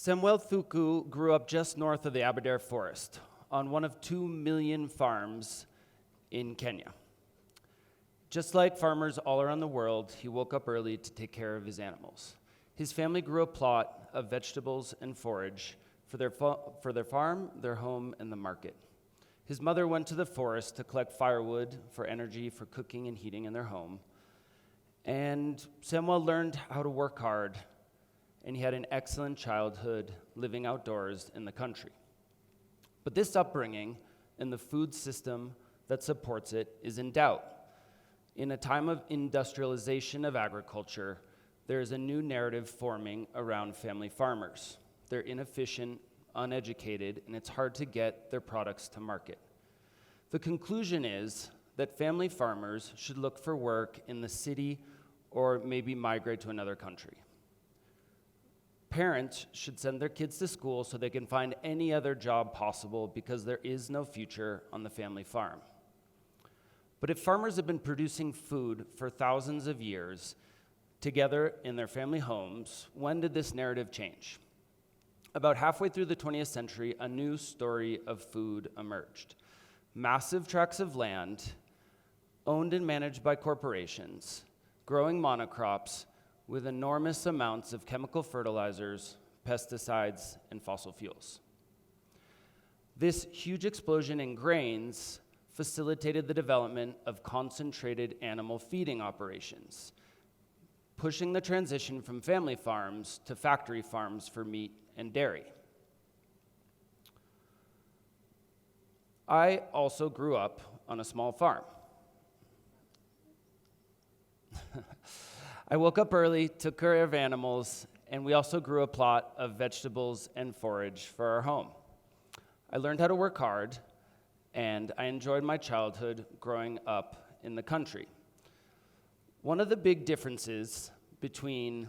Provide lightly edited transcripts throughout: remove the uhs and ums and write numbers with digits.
Samuel Thuku grew up just north of the Aberdare Forest on one of 2 million farms in Kenya. Just like farmers all around the world, he woke up early to take care of his animals. His family grew a plot of vegetables and forage for their farm, their home, and the market. His mother went to the forest to collect firewood for energy for cooking and heating in their home. And Samuel learned how to work hard, and he had an excellent childhood living outdoors in the country. But this upbringing and the food system that supports it is in doubt. In a time of industrialization of agriculture, there is a new narrative forming around family farmers. They're inefficient, uneducated, and it's hard to get their products to market. The conclusion is that family farmers should look for work in the city or maybe migrate to another country. Parents should send their kids to school so they can find any other job possible because there is no future on the family farm. But if farmers have been producing food for thousands of years together in their family homes, when did this narrative change? About halfway through the 20th century, a new story of food emerged. Massive tracts of land, owned and managed by corporations, growing monocrops with enormous amounts of chemical fertilizers, pesticides, and fossil fuels. This huge explosion in grains facilitated the development of concentrated animal feeding operations, pushing the transition from family farms to factory farms for meat and dairy. I also grew up on a small farm. I woke up early, took care of animals, and we also grew a plot of vegetables and forage for our home. I learned how to work hard, and I enjoyed my childhood growing up in the country. One of the big differences between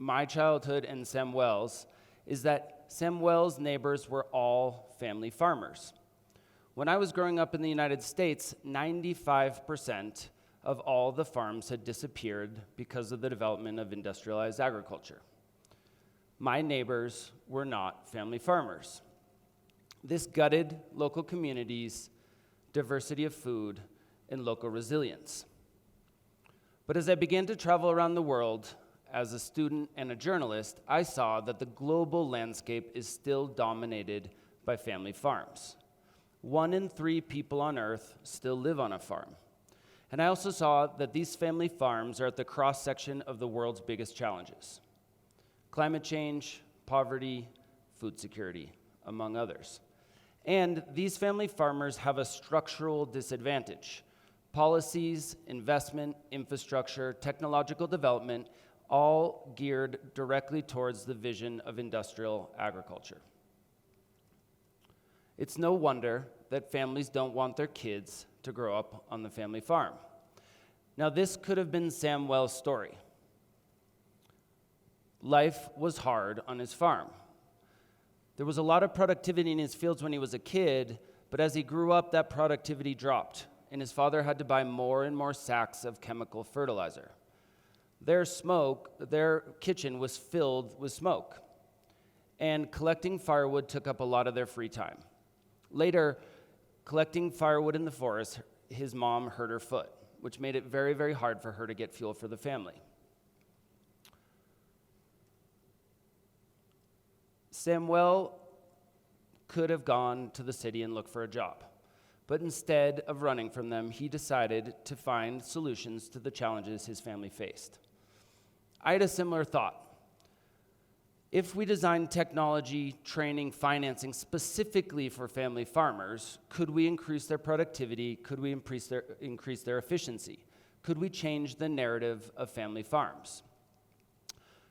my childhood and Samuel's is that Samuel's neighbors were all family farmers. When I was growing up in the United States, 95% of all the farms had disappeared because of the development of industrialized agriculture. My neighbors were not family farmers. This gutted local communities, diversity of food, and local resilience. But as I began to travel around the world as a student and a journalist, I saw that the global landscape is still dominated by family farms. 1 in 3 people on Earth still live on a farm. And I also saw that these family farms are at the cross-section of the world's biggest challenges: climate change, poverty, food security, among others. And these family farmers have a structural disadvantage. Policies, investment, infrastructure, technological development, all geared directly towards the vision of industrial agriculture. It's no wonder that families don't want their kids to grow up on the family farm. Now, this could have been Samuel's story. Life was hard on his farm. There was a lot of productivity in his fields when he was a kid, but as he grew up, that productivity dropped, and his father had to buy more and more sacks of chemical fertilizer. Their kitchen was filled with smoke, and collecting firewood took up a lot of their free time. Later, collecting firewood in the forest, his mom hurt her foot, which made it very, very hard for her to get fuel for the family. Samuel could have gone to the city and looked for a job, but instead of running from them, he decided to find solutions to the challenges his family faced. I had a similar thought. If we designed technology, training, financing specifically for family farmers, could we increase their productivity? Could we increase their efficiency? Could we change the narrative of family farms?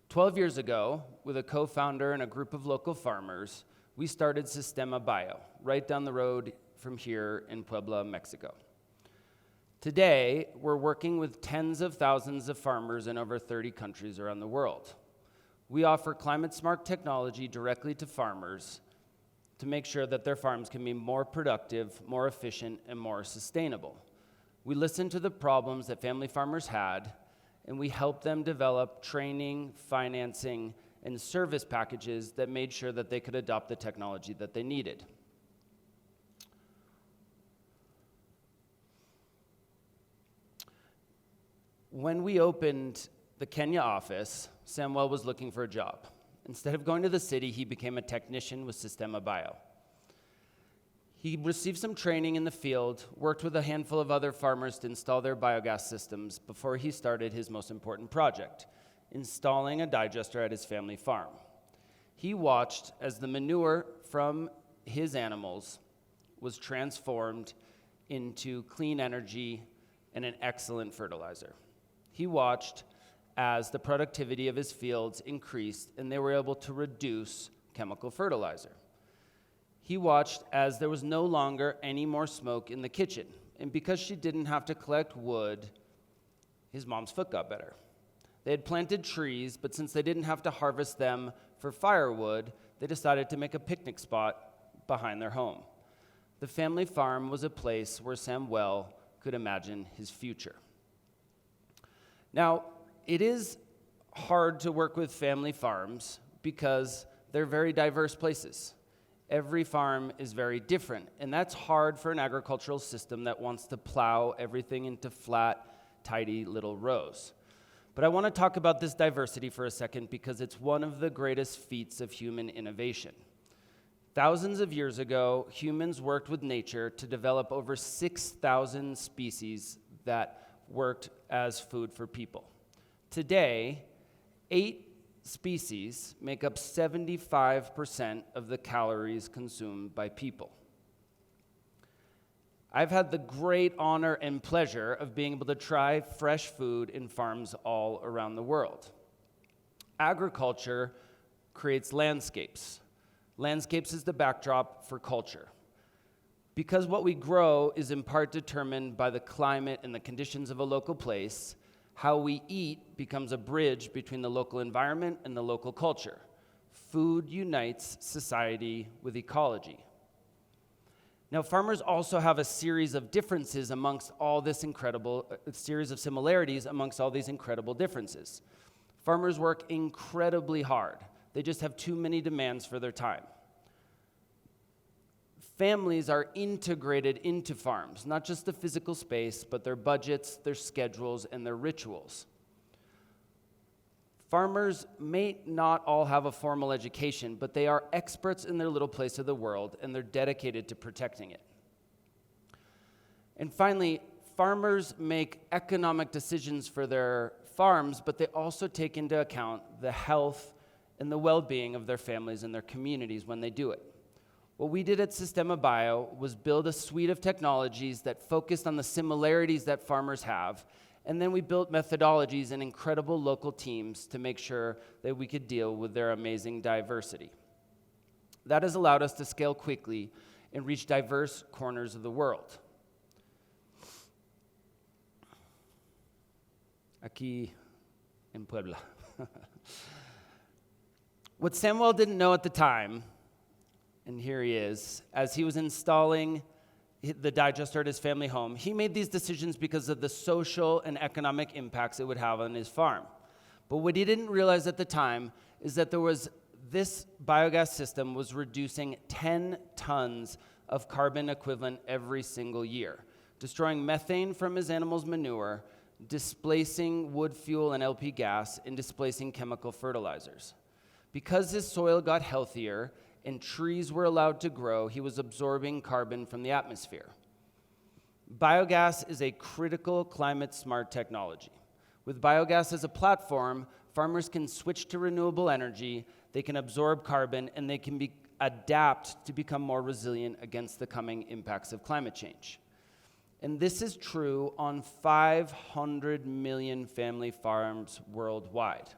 12 years ago, with a co-founder and a group of local farmers, we started Sistema Bio, right down the road from here in Puebla, Mexico. Today, we're working with tens of thousands of farmers in over 30 countries around the world. We offer climate-smart technology directly to farmers to make sure that their farms can be more productive, more efficient, and more sustainable. We listened to the problems that family farmers had, and we helped them develop training, financing, and service packages that made sure that they could adopt the technology that they needed. When we opened the Kenya office, Samuel was looking for a job. Instead of going to the city, he became a technician with Sistema Bio. He received some training in the field, worked with a handful of other farmers to install their biogas systems before he started his most important project, installing a digester at his family farm. He watched as the manure from his animals was transformed into clean energy and an excellent fertilizer. He watched as the productivity of his fields increased and they were able to reduce chemical fertilizer. He watched as there was no longer any more smoke in the kitchen. And because she didn't have to collect wood, his mom's foot got better. They had planted trees, but since they didn't have to harvest them for firewood, they decided to make a picnic spot behind their home. The family farm was a place where Samuel could imagine his future. Now, it is hard to work with family farms because they're very diverse places. Every farm is very different, and that's hard for an agricultural system that wants to plow everything into flat, tidy little rows. But I want to talk about this diversity for a second because it's one of the greatest feats of human innovation. Thousands of years ago, humans worked with nature to develop over 6,000 species that worked as food for people. Today, 8 species make up 75% of the calories consumed by people. I've had the great honor and pleasure of being able to try fresh food in farms all around the world. Agriculture creates landscapes. Landscapes is the backdrop for culture. Because what we grow is in part determined by the climate and the conditions of a local place, how we eat becomes a bridge between the local environment and the local culture. Food unites society with ecology. Now, farmers also have a series of differences amongst all this incredible, a series of similarities amongst all these incredible differences. Farmers work incredibly hard. They just have too many demands for their time. Families are integrated into farms, not just the physical space, but their budgets, their schedules, and their rituals. Farmers may not all have a formal education, but they are experts in their little place of the world, and they're dedicated to protecting it. And finally, farmers make economic decisions for their farms, but they also take into account the health and the well-being of their families and their communities when they do it. What we did at Sistema Bio was build a suite of technologies that focused on the similarities that farmers have, and then we built methodologies and incredible local teams to make sure that we could deal with their amazing diversity. That has allowed us to scale quickly and reach diverse corners of the world. Aquí en Puebla. What Samuel didn't know at the time, and here he is, as he was installing the digester at his family home, he made these decisions because of the social and economic impacts it would have on his farm. But what he didn't realize at the time is that this biogas system was reducing 10 tons of carbon equivalent every single year, destroying methane from his animals' manure, displacing wood fuel and LP gas, and displacing chemical fertilizers. Because his soil got healthier and trees were allowed to grow, he was absorbing carbon from the atmosphere. Biogas is a critical climate-smart technology. With biogas as a platform, farmers can switch to renewable energy, they can absorb carbon, and they can adapt to become more resilient against the coming impacts of climate change. And this is true on 500 million family farms worldwide.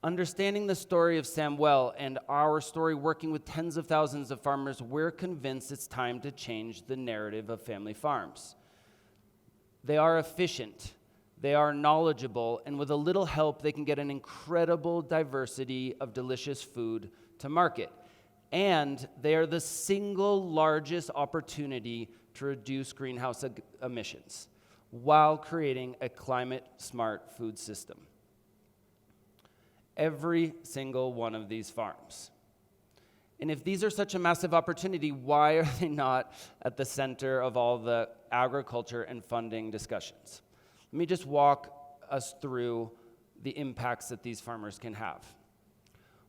Understanding the story of Samuel and our story working with tens of thousands of farmers, we're convinced it's time to change the narrative of family farms. They are efficient, they are knowledgeable, and with a little help, they can get an incredible diversity of delicious food to market. And they are the single largest opportunity to reduce greenhouse emissions while creating a climate-smart food system. Every single one of these farms. And if these are such a massive opportunity, why are they not at the center of all the agriculture and funding discussions? Let me just walk us through the impacts that these farmers can have.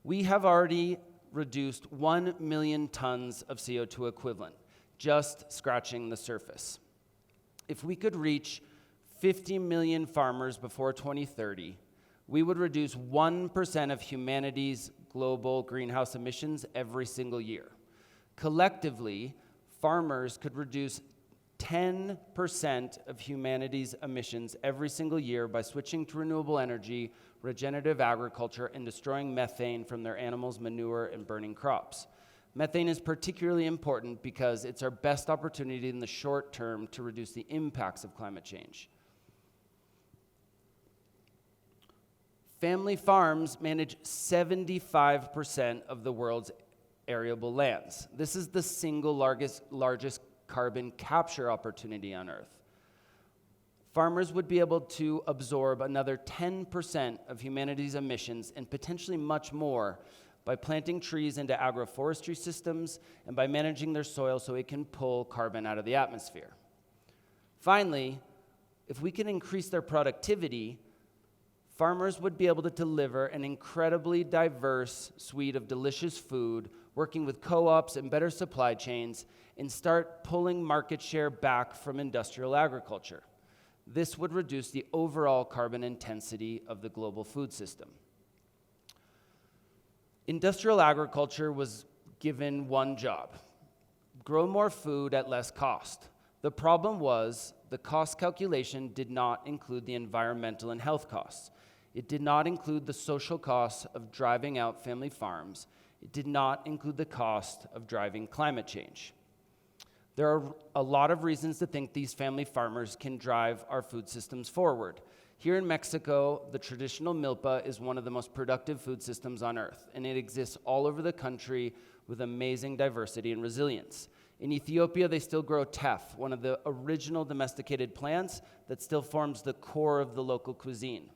We have already reduced 1 million tons of CO2 equivalent, just scratching the surface. If we could reach 50 million farmers before 2030, we would reduce 1% of humanity's global greenhouse emissions every single year. Collectively, farmers could reduce 10% of humanity's emissions every single year by switching to renewable energy, regenerative agriculture, and destroying methane from their animals' manure and burning crops. Methane is particularly important because it's our best opportunity in the short term to reduce the impacts of climate change. Family farms manage 75% of the world's arable lands. This is the single largest carbon capture opportunity on Earth. Farmers would be able to absorb another 10% of humanity's emissions and potentially much more by planting trees into agroforestry systems and by managing their soil so it can pull carbon out of the atmosphere. Finally, if we can increase their productivity, farmers would be able to deliver an incredibly diverse suite of delicious food, working with co-ops and better supply chains, and start pulling market share back from industrial agriculture. This would reduce the overall carbon intensity of the global food system. Industrial agriculture was given one job: grow more food at less cost. The problem was the cost calculation did not include the environmental and health costs. It did not include the social costs of driving out family farms. It did not include the cost of driving climate change. There are a lot of reasons to think these family farmers can drive our food systems forward. Here in Mexico, the traditional milpa is one of the most productive food systems on Earth, and it exists all over the country with amazing diversity and resilience. In Ethiopia, they still grow teff, one of the original domesticated plants that still forms the core of the local cuisine.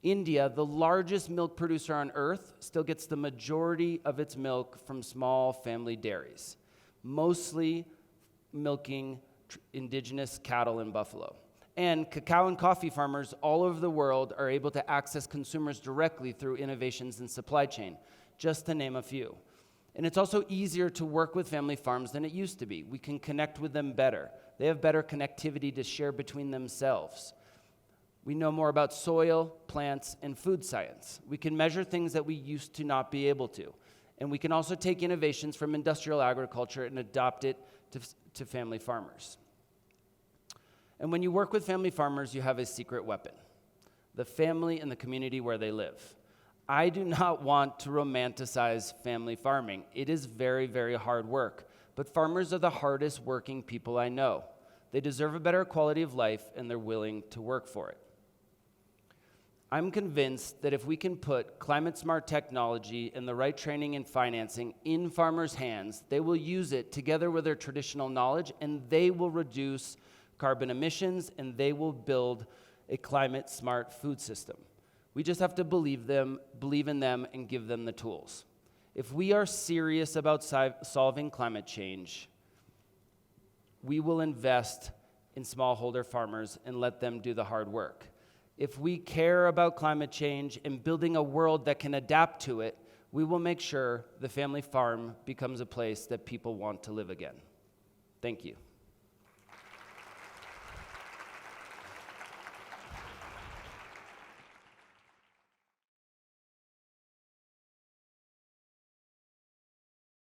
India, the largest milk producer on Earth, still gets the majority of its milk from small family dairies, mostly milking indigenous cattle and buffalo. And cacao and coffee farmers all over the world are able to access consumers directly through innovations in supply chain, just to name a few. And it's also easier to work with family farms than it used to be. We can connect with them better. They have better connectivity to share between themselves. We know more about soil, plants, and food science. We can measure things that we used to not be able to. And we can also take innovations from industrial agriculture and adopt it to family farmers. And when you work with family farmers, you have a secret weapon: the family and the community where they live. I do not want to romanticize family farming. It is very, very hard work, but farmers are the hardest working people I know. They deserve a better quality of life, and they're willing to work for it. I'm convinced that if we can put climate-smart technology and the right training and financing in farmers' hands, they will use it together with their traditional knowledge, and they will reduce carbon emissions, and they will build a climate-smart food system. We just have to believe in them, and give them the tools. If we are serious about solving climate change, we will invest in smallholder farmers and let them do the hard work. If we care about climate change and building a world that can adapt to it, we will make sure the family farm becomes a place that people want to live again. Thank you.